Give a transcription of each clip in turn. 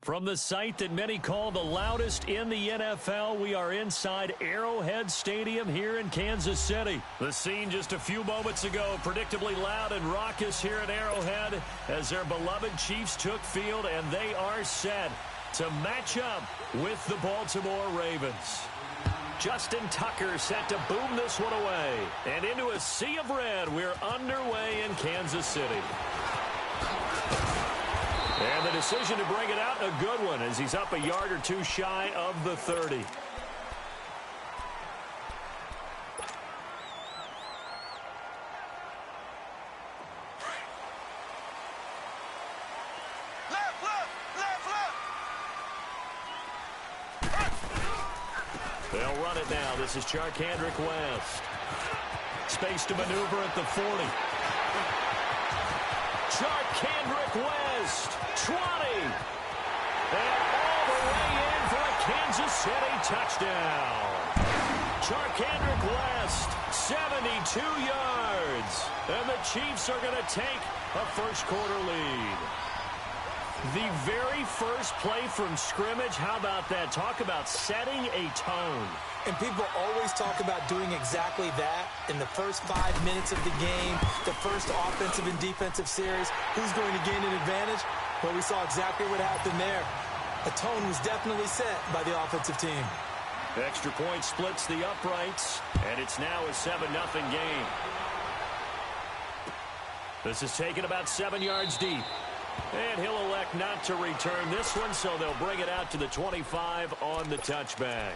From the site that many call the loudest in the NFL, we are inside Arrowhead Stadium here in Kansas City. The scene just a few moments ago, predictably loud and raucous here at Arrowhead as their beloved Chiefs took field, and they are set to match up with the Baltimore Ravens. Justin Tucker set to boom this one away. And into a sea of red, we're underway in Kansas City. And the decision to bring it out, a good one, as he's up a yard or two shy of the 30. They'll run it now. This is Charkandrick West. Space to maneuver at the 40. Charkandrick West, 20. And all the way in for a Kansas City touchdown. Charkandrick West, 72 yards. And the Chiefs are going to take a first-quarter lead. The very first play from scrimmage, how about that? Talk about setting a tone. And people always talk about doing exactly that in the first 5 minutes of the game, the first offensive and defensive series. Who's going to gain an advantage? Well, we saw exactly what happened there. A tone was definitely set by the offensive team. Extra point splits the uprights, and it's now a 7-0 game. This is taken about 7 yards deep. And he'll elect not to return this one, so they'll bring it out to the 25 on the touchback.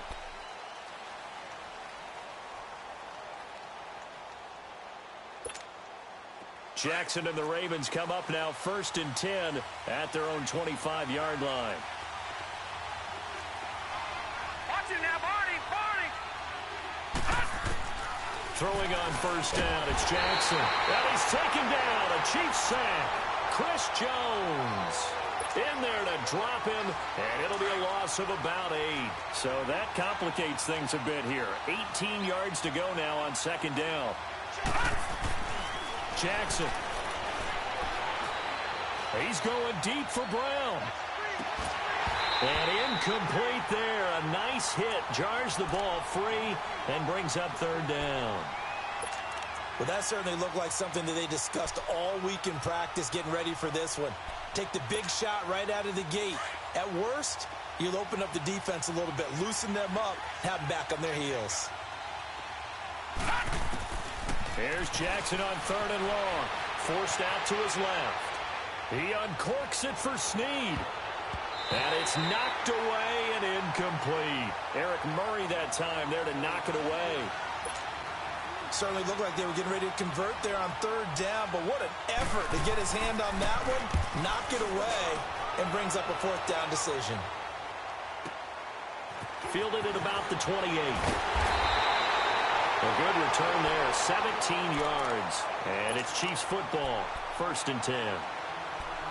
Jackson and the Ravens come up now 1st and 10 at their own 25-yard line. Watch it now, Barney! Throwing on first down, it's Jackson. And he's taken down, a Chiefs sack. Chris Jones in there to drop him, and it'll be a loss of about 8. So that complicates things a bit here. 18 yards to go now on 2nd down. Jackson. He's going deep for Brown. And incomplete there. A nice hit. Jars the ball free and brings up 3rd down. Well, that certainly looked like something that they discussed all week in practice getting ready for this one. Take the big shot right out of the gate. At worst, you'll open up the defense a little bit, loosen them up, have them back on their heels. Here's Jackson on 3rd and long. Forced out to his left. He uncorks it for Snead. And it's knocked away and incomplete. Eric Murray that time there to knock it away. Certainly looked like they were getting ready to convert there on 3rd down, but what an effort to get his hand on that one, knock it away, and brings up a 4th down decision. Fielded at about the 28. A good return there, 17 yards. And it's Chiefs football, 1st and 10.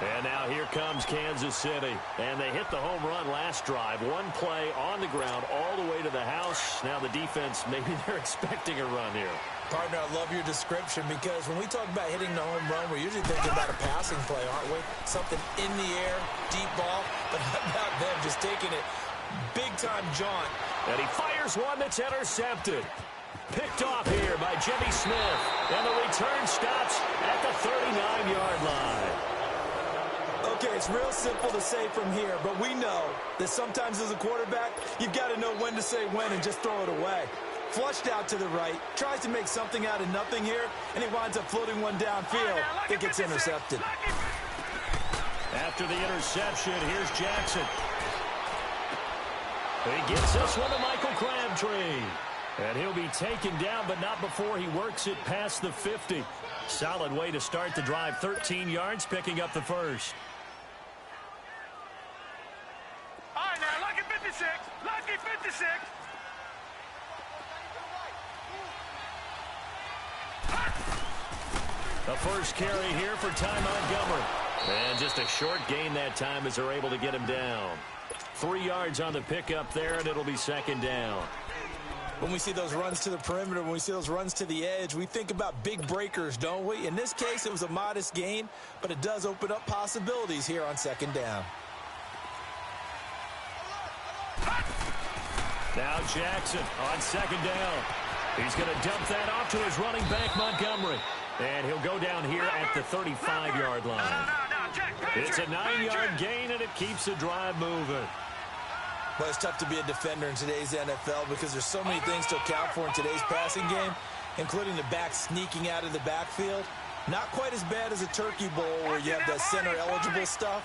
And now here comes Kansas City. And they hit the home run last drive. One play on the ground all the way to the house. Now the defense, maybe they're expecting a run here. Partner, I love your description because when we talk about hitting the home run, we're usually thinking about a passing play, aren't we? Something in the air, deep ball, but how about them just taking it big-time jaunt. And he fires one that's intercepted. Picked off here by Jimmy Smith. And the return stops at the 39-yard line. Okay, it's real simple to say from here, but we know that sometimes as a quarterback, you've got to know when to say when and just throw it away. Flushed out to the right, tries to make something out of nothing here, and he winds up floating one downfield that gets intercepted. After the interception, here's Jackson. He gets this one to Michael Crabtree. And he'll be taken down, but not before he works it past the 50. Solid way to start the drive. 13 yards, picking up the first. All right, now, lucky 56. Lucky 56. The first carry here for Ty Montgomery. And just a short gain that time as they're able to get him down. 3 yards on the pickup there, and it'll be 2nd down. When we see those runs to the perimeter, when we see those runs to the edge, we think about big breakers, don't we? In this case, it was a modest gain, but it does open up possibilities here on 2nd down. Now Jackson on second down. He's going to dump that off to his running back, Montgomery. And he'll go down here at the 35-yard line. It's a 9-yard gain, and it keeps the drive moving. Well, it's tough to be a defender in today's NFL because there's so many things to account for in today's passing game, including the back sneaking out of the backfield. Not quite as bad as a turkey bowl where you have that center-eligible stuff,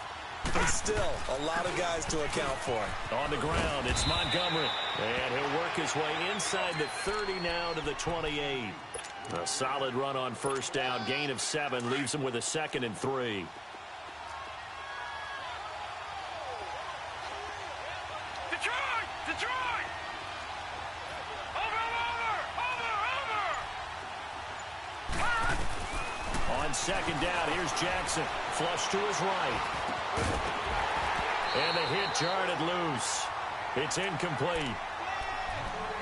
but still a lot of guys to account for. On the ground, it's Montgomery. And he'll work his way inside the 30 now to the 28. A solid run on first down. Gain of 7 leaves him with a 2nd and 3. Detroit! Over! On second down, here's Jackson. Flush to his right. And the hit jarred it loose. It's incomplete.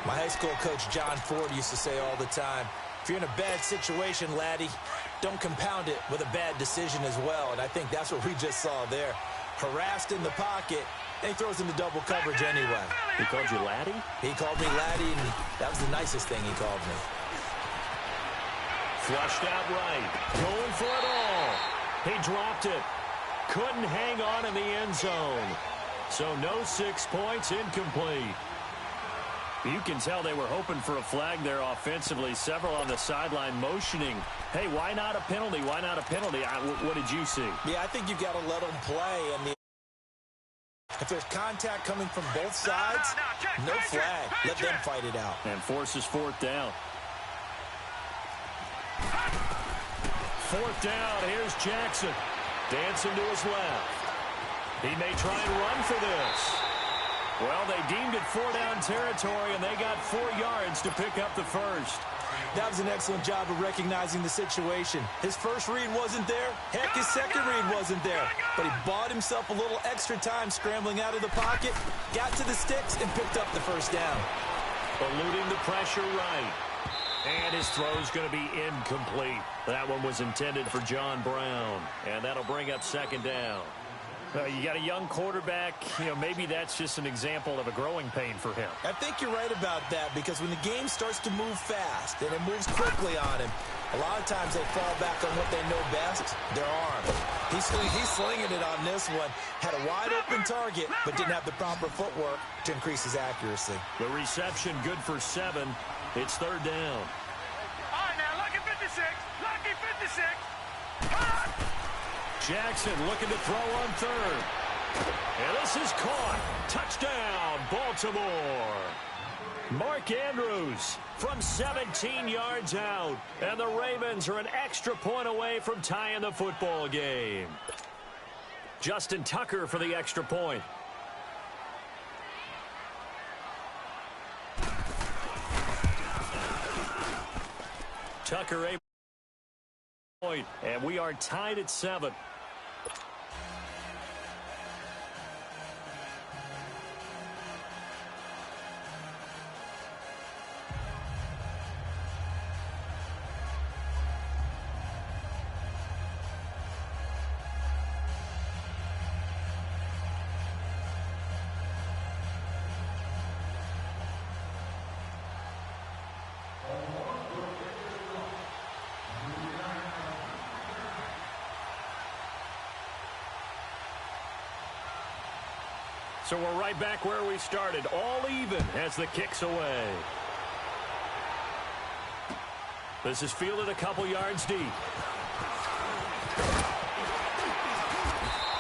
My high school coach, John Ford, used to say all the time, if you're in a bad situation, laddie, don't compound it with a bad decision as well. And I think that's what we just saw there. Harassed in the pocket, and he throws into double coverage anyway. He called you laddie? He called me laddie, and that was the nicest thing he called me. Flushed out right. Going for it all. He dropped it. Couldn't hang on in the end zone. So no 6 points, incomplete. You can tell they were hoping for a flag there offensively. Several on the sideline motioning. Hey, why not a penalty? Why not a penalty? What did you see? Yeah, I think you've got to let them play. And if there's contact coming from both sides, no flag. Let them fight it out. And forces 4th down. 4th down. Here's Jackson. Dancing to his left. He may try and run for this. Well, they deemed it 4-down territory, and they got 4 yards to pick up the first. That was an excellent job of recognizing the situation. His first read wasn't there. Heck, his second read wasn't there. But he bought himself a little extra time scrambling out of the pocket, got to the sticks, and picked up the first down. Eluding the pressure right. And his throw's going to be incomplete. That one was intended for John Brown. And that'll bring up 2nd down. You got a young quarterback. Maybe that's just an example of a growing pain for him. I think you're right about that because when the game starts to move fast and it moves quickly on him, a lot of times they fall back on what they know best, their arm. He's slinging it on this one. Had a wide-open target, but didn't have the proper footwork to increase his accuracy. The reception good for 7. It's 3rd down. All right, now, lucky 56. Lucky 56. Jackson looking to throw on 3rd. And this is caught. Touchdown, Baltimore. Mark Andrews from 17 yards out. And the Ravens are an extra point away from tying the football game. Justin Tucker for the extra point. Tucker able to point, and we are tied at 7. So we're right back where we started, all even as the kick's away. This is fielded a couple yards deep.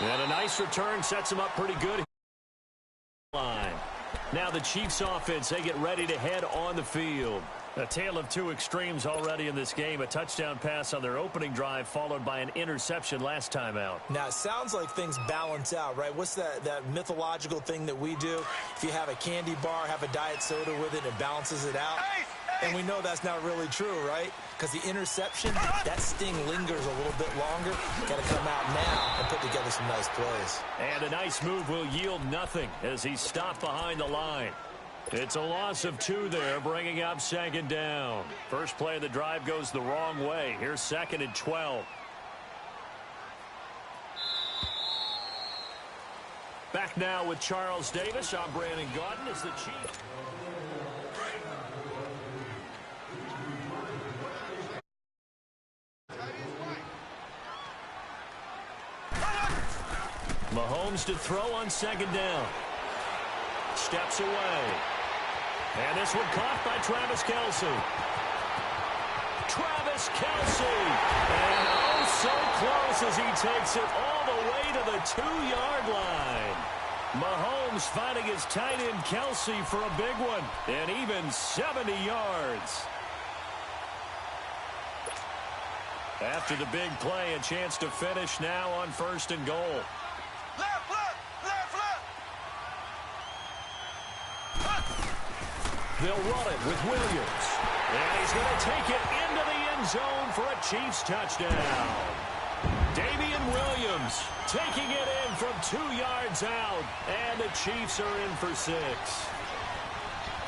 And a nice return sets him up pretty good. Line. Now the Chiefs offense, they get ready to head on the field. A tale of 2 extremes already in this game. A touchdown pass on their opening drive followed by an interception last time out. Now, it sounds like things balance out, right? What's that mythological thing that we do? If you have a candy bar, have a diet soda with it, it balances it out. And we know that's not really true, right? Because the interception, that sting lingers a little bit longer. Got to come out now and put together some nice plays. And a nice move will yield nothing as he's stopped behind the line. It's a loss of 2 there, bringing up 2nd down. First play of the drive goes the wrong way. Here's 2nd and 12. Back now with Charles Davis. I'm Brandon Gaudin as the Chiefs. Mahomes to throw on second down. Steps away. And this one caught by Travis Kelce. Travis Kelce. And oh, so close as he takes it all the way to the 2-yard line. Mahomes finding his tight end Kelce for a big one. And even 70 yards. After the big play, a chance to finish now on 1st and goal. They'll run it with Williams. And he's going to take it into the end zone for a Chiefs touchdown. Damian Williams taking it in from 2 yards out. And the Chiefs are in for 6.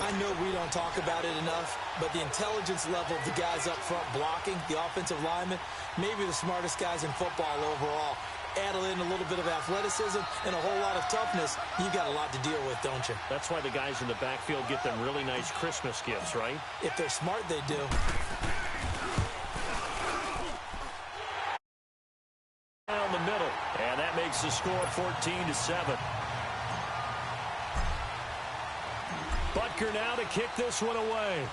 I know we don't talk about it enough, but the intelligence level of the guys up front blocking, the offensive linemen, maybe the smartest guys in football overall. Add in a little bit of athleticism and a whole lot of toughness, you've got a lot to deal with, don't you? That's why the guys in the backfield get them really nice Christmas gifts, right? If they're smart, they do. Down the middle, and that makes the score 14-7. Butker now to kick this one away.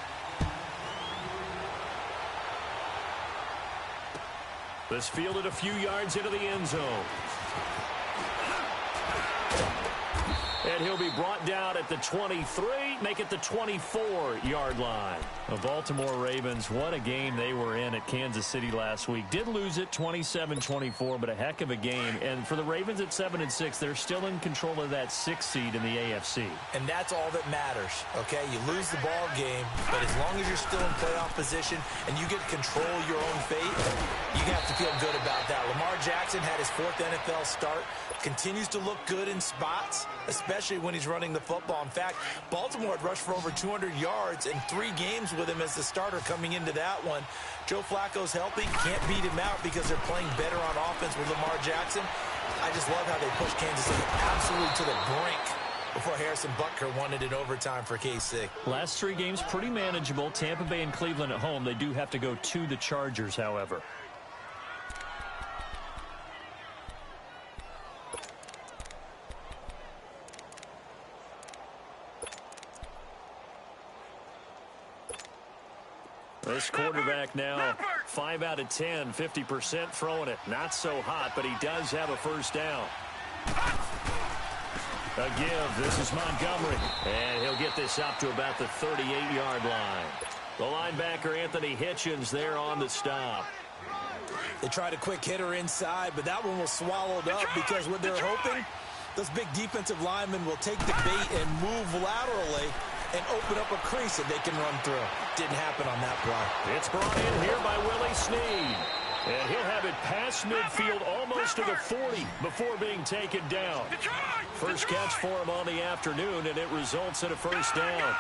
This fielded a few yards into the end zone. And he'll be brought down at the 23, make it the 24-yard line. The Baltimore Ravens, what a game they were in at Kansas City last week. Did lose it 27-24, but a heck of a game. And for the Ravens at 7-6, they're still in control of that 6th seed in the AFC. And that's all that matters, okay? You lose the ball game, but as long as you're still in playoff position and you get to control your own fate, you have to feel good about that. Lamar Jackson had his 4th NFL start, continues to look good in spots, especially when he's running the football. In fact, Baltimore had rushed for over 200 yards in 3 games with him as the starter coming into that one. Joe Flacco's healthy, can't beat him out because they're playing better on offense with Lamar Jackson. I just love how they pushed Kansas City absolutely to the brink before Harrison Butker won it in overtime for KC. Last 3 games pretty manageable. Tampa Bay and Cleveland at home. They do have to go to the Chargers, however. This quarterback now 5 out of 10, 50% throwing it. Not so hot, but he does have a first down. A give. This is Montgomery. And he'll get this up to about the 38-yard line. The linebacker, Anthony Hitchens, there on the stop. They tried a quick hitter inside, but that one was swallowed up because what they're hoping, those big defensive linemen will take the bait and move laterally and open up a crease that they can run through. Didn't happen on that play. It's brought in here by Willie Snead. And he'll have it past midfield almost to the 40 before being taken down. First catch for him on the afternoon, and it results in a first down.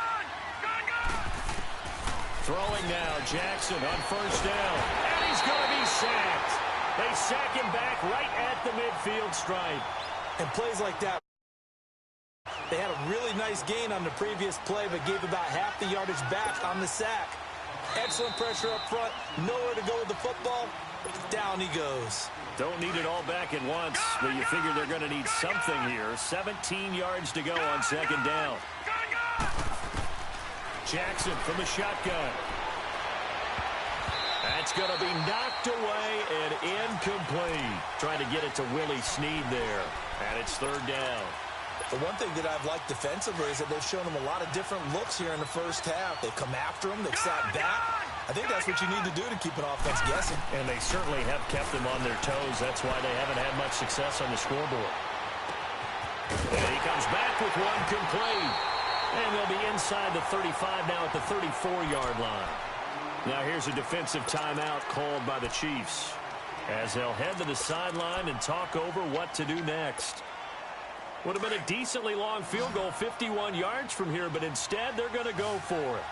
Throwing now, Jackson on first down. And he's going to be sacked. They sack him back right at the midfield stripe. And plays like that, they had a really nice gain on the previous play, but gave about half the yardage back on the sack. Excellent pressure up front. Nowhere to go with the football. Down he goes. Don't need it all back at once, but you figure they're going to need something here. 17 yards to go on second down. Jackson from the shotgun. That's going to be knocked away and incomplete. Trying to get it to Willie Snead there. And it's third down. The one thing that I've liked defensively is that they've shown him a lot of different looks here in the first half. They've come after him. They've sat back. I think that's what you need to do to keep an offense guessing. And they certainly have kept them on their toes. That's why they haven't had much success on the scoreboard. And he comes back with one complete. And they'll be inside the 35 now at the 34-yard line. Now here's a defensive timeout called by the Chiefs as they'll head to the sideline and talk over what to do next. Would have been a decently long field goal, 51 yards from here, but instead they're going to go for it.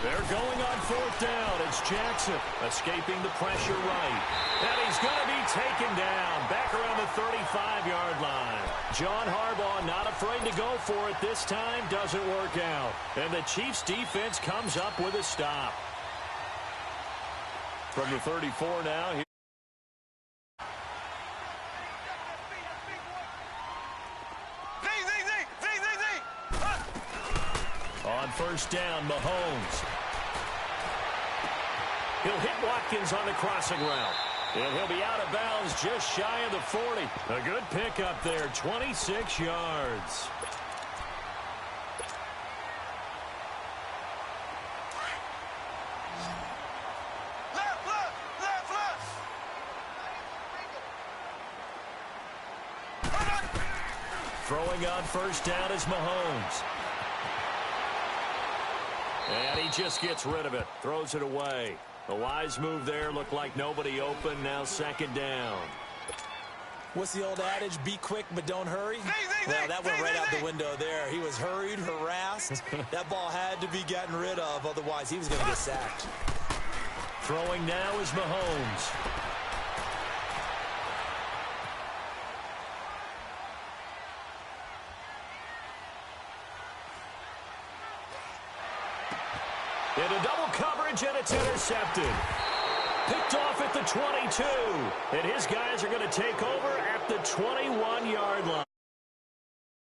They're going on fourth down. It's Jackson escaping the pressure right. And he's going to be taken down back around the 35-yard line. John Harbaugh not afraid to go for it this time. Doesn't work out. And the Chiefs defense comes up with a stop. From the 34 now. On first down, Mahomes. He'll hit Watkins on the crossing route. And he'll be out of bounds just shy of the 40. A good pickup there, 26 yards. Throwing on first down is Mahomes. And he just gets rid of it. Throws it away. A wise move there. Looked like nobody open. Now second down. What's the old adage? Be quick, but don't hurry. Well, that went right out the window there. He was hurried, harassed. That ball had to be gotten rid of. Otherwise, he was going to get sacked. Throwing now is Mahomes. Into double coverage, and it's intercepted. Picked off at the 22. And his guys are going to take over at the 21-yard line.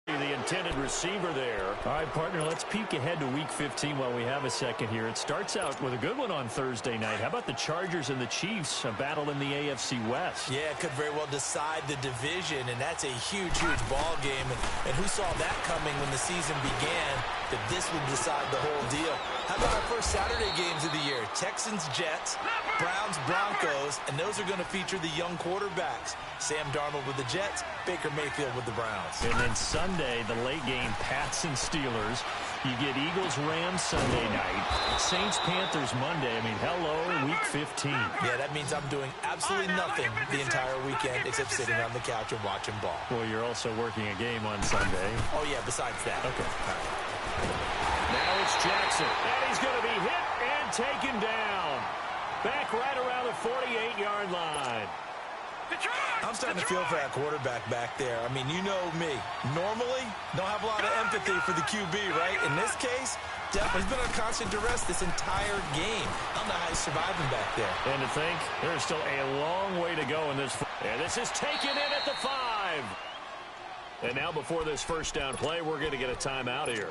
The intended receiver there. All right, partner, let's peek ahead to Week 15 while we have a second here. It starts out with a good one on Thursday night. How about the Chargers and the Chiefs, a battle in the AFC West? Yeah, it could very well decide the division, and that's a huge, huge ball game. And who saw that coming when the season began, that this would decide the whole deal? How about our first Saturday games of the year? Texans, Jets, Browns, Broncos, and those are going to feature the young quarterbacks. Sam Darnold with the Jets, Baker Mayfield with the Browns. And then Sunday, the late game, Pats and Steelers. You get Eagles-Rams Sunday night, Saints-Panthers Monday. I mean, hello, Week 15. Yeah, that means I'm doing absolutely nothing the entire weekend except sitting on the couch and watching ball. Well, you're also working a game on Sunday. Oh, yeah, besides that. Okay. All right. Now it's Jackson. And he's going to be hit and taken down. Back right around the 48-yard line. I'm starting to feel for that quarterback back there. I mean, you know me. Normally, don't have a lot of empathy for the QB, right? In this case, definitely he's been under constant duress this entire game. I don't know how he's surviving back there. And to think, there's still a long way to go in this. And this is taken in at the 5. And now before this first down play, we're going to get a timeout here,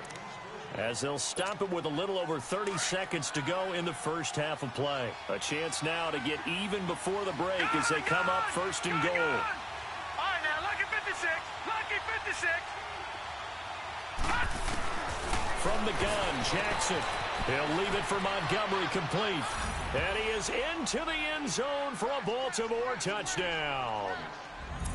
as they'll stop it with a little over 30 seconds to go in the first half of play. A chance now to get even before the break as they come up first and goal. All right, now, lucky 56. Lucky 56. From the gun, Jackson. He'll leave it for Montgomery, complete. And he is into the end zone for a Baltimore touchdown.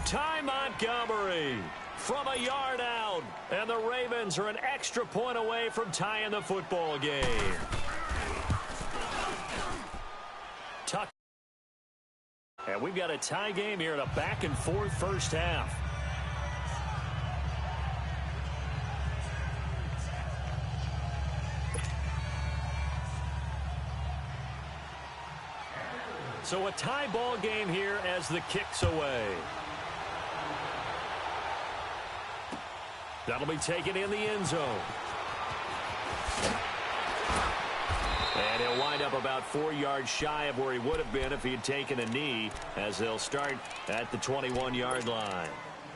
Ty Montgomery from a yard out. And the Ravens are an extra point away from tying the football game. Tuck. And we've got a tie game here in a back-and-forth first half. So a tie ball game here as the kick's away. That'll be taken in the end zone. And he'll wind up about 4 yards shy of where he would have been if he had taken a knee, as they'll start at the 21-yard line.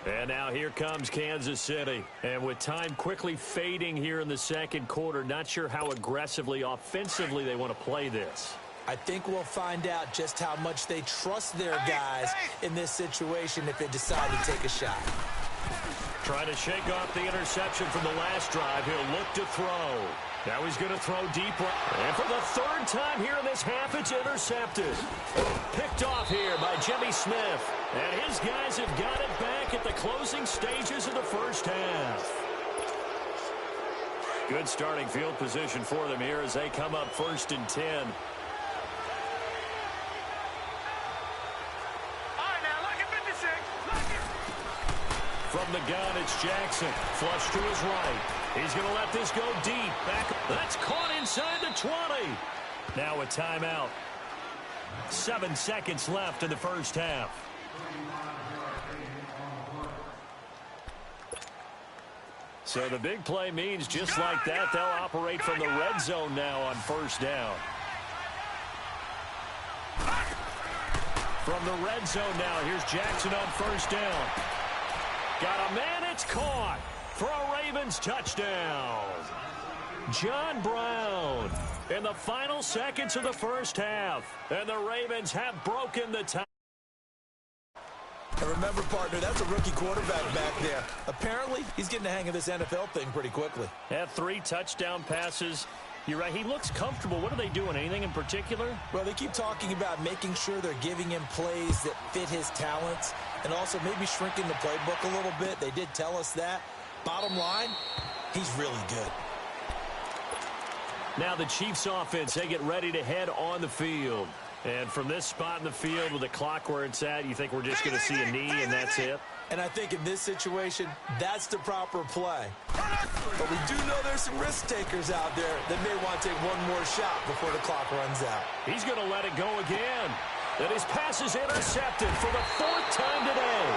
And now here comes Kansas City. And with time quickly fading here in the second quarter, not sure how aggressively, offensively they want to play this. I think we'll find out just how much they trust their guys in this situation if they decide to take a shot. Trying to shake off the interception from the last drive. He'll look to throw. Now he's going to throw deep right. And for the third time here in this half, it's intercepted. Picked off here by Jimmy Smith. And his guys have got it back at the closing stages of the first half. Good starting field position for them here as they come up first and 10. From the gun, it's Jackson. Flush to his right. He's going to let this go deep. Back. That's caught inside the 20. Now a timeout. 7 seconds left in the first half. So the big play means just like that, they'll operate from the red zone now on first down. From the red zone now, here's Jackson on first down. Got a man, it's caught for a Ravens touchdown. John Brown in the final seconds of the first half. And the Ravens have broken the tie. And remember, partner, that's a rookie quarterback back there. Apparently, he's getting the hang of this NFL thing pretty quickly. Had 3 touchdown passes. You're right, he looks comfortable. What are they doing? Anything in particular? Well, they keep talking about making sure they're giving him plays that fit his talents and also maybe shrinking the playbook a little bit. They did tell us that. Bottom line, he's really good. Now the Chiefs offense, they get ready to head on the field. And from this spot in the field with the clock where it's at, you think we're just going to see a knee and that's it? And I think in this situation, that's the proper play. But we do know there's some risk takers out there that may want to take one more shot before the clock runs out. He's going to let it go again. And his pass is intercepted for the 4th time today.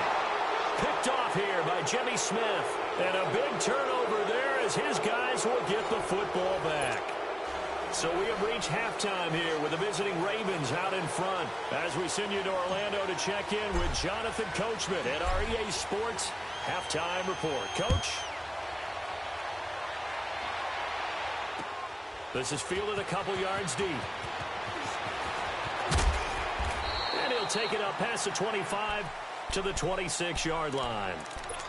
Picked off here by Jimmy Smith. And a big turnover there as his guys will get the football back. So we have reached halftime here with the visiting Ravens out in front as we send you to Orlando to check in with Jonathan Coachman at our EA Sports Halftime Report. Coach? This is fielded a couple yards deep. And he'll take it up past the 25 to the 26-yard line.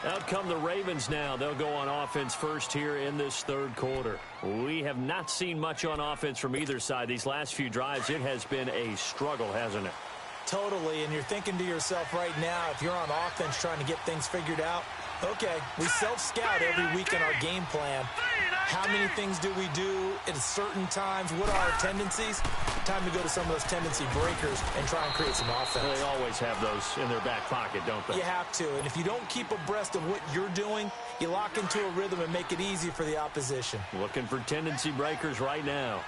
Out come the Ravens now. They'll go on offense first here in this third quarter. We have not seen much on offense from either side. These last few drives, it has been a struggle, hasn't it? Totally, and you're thinking to yourself right now, if you're on offense trying to get things figured out, okay, we self-scout every week in our game plan. How many things do we do at certain times? What are our tendencies? Time to go to some of those tendency breakers and try and create some offense. Well, they always have those in their back pocket, don't they? You have to, and if you don't keep abreast of what you're doing, you lock into a rhythm and make it easy for the opposition. Looking for tendency breakers right now.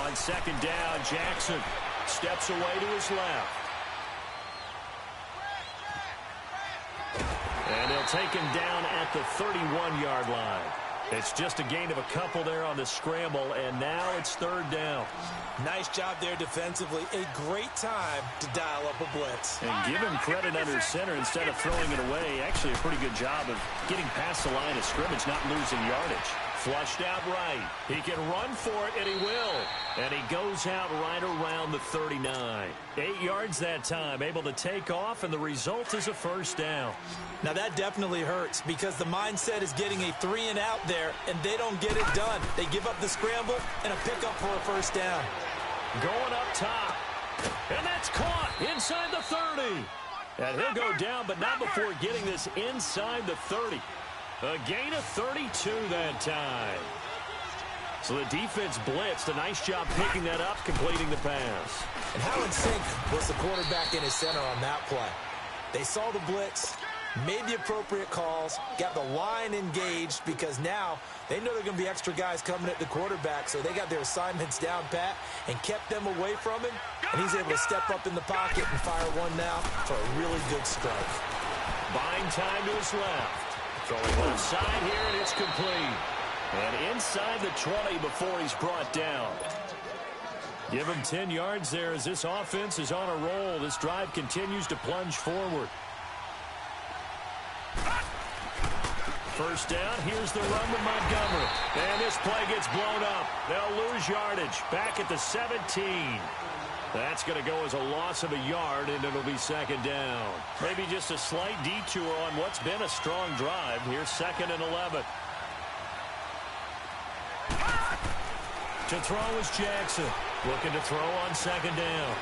On second down, Jackson steps away to his left. And they'll take him down at the 31-yard line. It's just a gain of a couple there on the scramble, and now it's third down. Nice job there defensively. A great time to dial up a blitz. And give him credit under center instead of throwing it away. Actually a pretty good job of getting past the line of scrimmage, not losing yardage. Flushed out right. He can run for it, and he will. And he goes out right around the 39. 8 yards that time, able to take off, and the result is a first down. Now that definitely hurts because the mindset is getting a 3-and-out there, and they don't get it done. They give up the scramble and a pickup for a first down. Going up top. And that's caught inside the 30. And he'll go down, but not before getting this inside the 30. A gain of 32 that time. So the defense blitzed. A nice job picking that up, completing the pass. And how in sync was the quarterback in his center on that play? They saw the blitz, made the appropriate calls, got the line engaged because now they know there are going to be extra guys coming at the quarterback, so they got their assignments down pat and kept them away from him, and he's able to step up in the pocket and fire one now for a really good strike. Buying time to his left. Throwing left side here, and it's complete. And inside the 20 before he's brought down. Give him 10 yards there as this offense is on a roll. This drive continues to plunge forward. First down, here's the run with Montgomery. And this play gets blown up. They'll lose yardage. Back at the 17. That's going to go as a loss of a yard, and it'll be second down. Maybe just a slight detour on what's been a strong drive. Here's 2nd and 11. To throw is Jackson. Looking to throw on second down.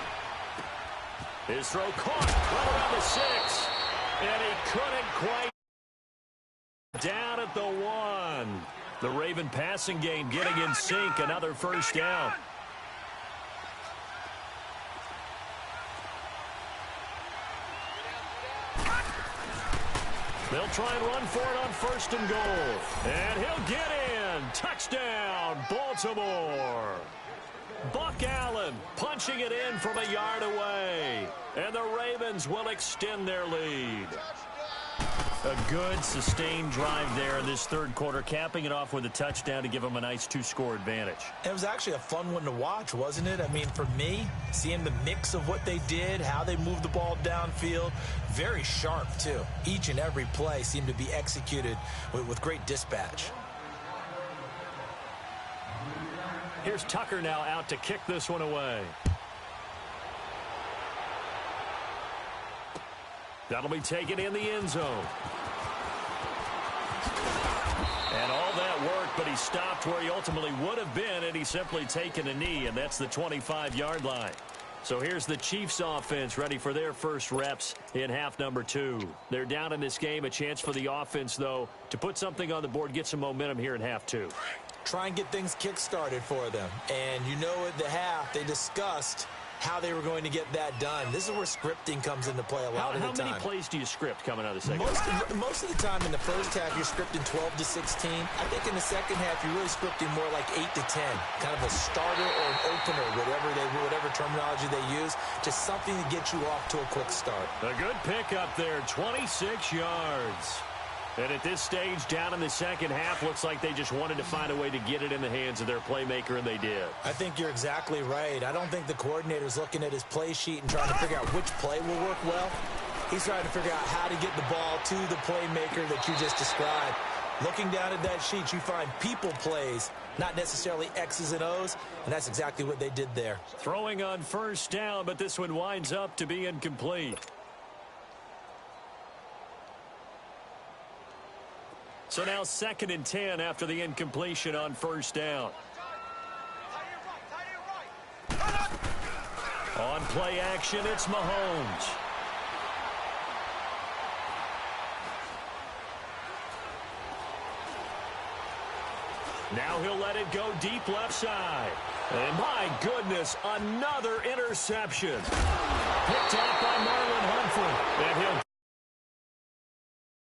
His throw caught right around the 6. And he couldn't quite. Down at the 1. The Raven passing game getting in sync. Another first down. They'll try and run for it on 1st and goal. And he'll get in. Touchdown, Baltimore. Buck Allen punching it in from a yard away. And the Ravens will extend their lead. A good, sustained drive there in this third quarter, capping it off with a touchdown to give them a nice 2-score advantage. It was actually a fun one to watch, wasn't it? I mean, for me, seeing the mix of what they did, how they moved the ball downfield, very sharp, too. Each and every play seemed to be executed with great dispatch. Here's Tucker now out to kick this one away. That'll be taken in the end zone. And all that work, but he stopped where he ultimately would have been, and he's simply taken a knee, and that's the 25-yard line. So here's the Chiefs offense ready for their first reps in half number 2. They're down in this game. A chance for the offense, though, to put something on the board, get some momentum here in half 2. Try and get things kick-started for them. And you know at the half, they discussed how they were going to get that done. This is where scripting comes into play a lot of the time. How many plays do you script coming out of the second half? Most of the time in the first half, you're scripting 12 to 16. I think in the second half, you're really scripting more like 8 to 10. Kind of a starter or an opener, whatever terminology they use. Just something to get you off to a quick start. A good pickup there, 26 yards. And at this stage, down in the second half, looks like they just wanted to find a way to get it in the hands of their playmaker, and they did. I think you're exactly right. I don't think the coordinator's looking at his play sheet and trying to figure out which play will work well. He's trying to figure out how to get the ball to the playmaker that you just described. Looking down at that sheet, you find people plays, not necessarily X's and O's, and that's exactly what they did there. Throwing on 1st down, but this one winds up to be incomplete. So now 2nd and 10 after the incompletion on 1st down. On play action, it's Mahomes. Now he'll let it go deep left side. And my goodness, another interception. Picked off by Marlon Humphrey. And he'll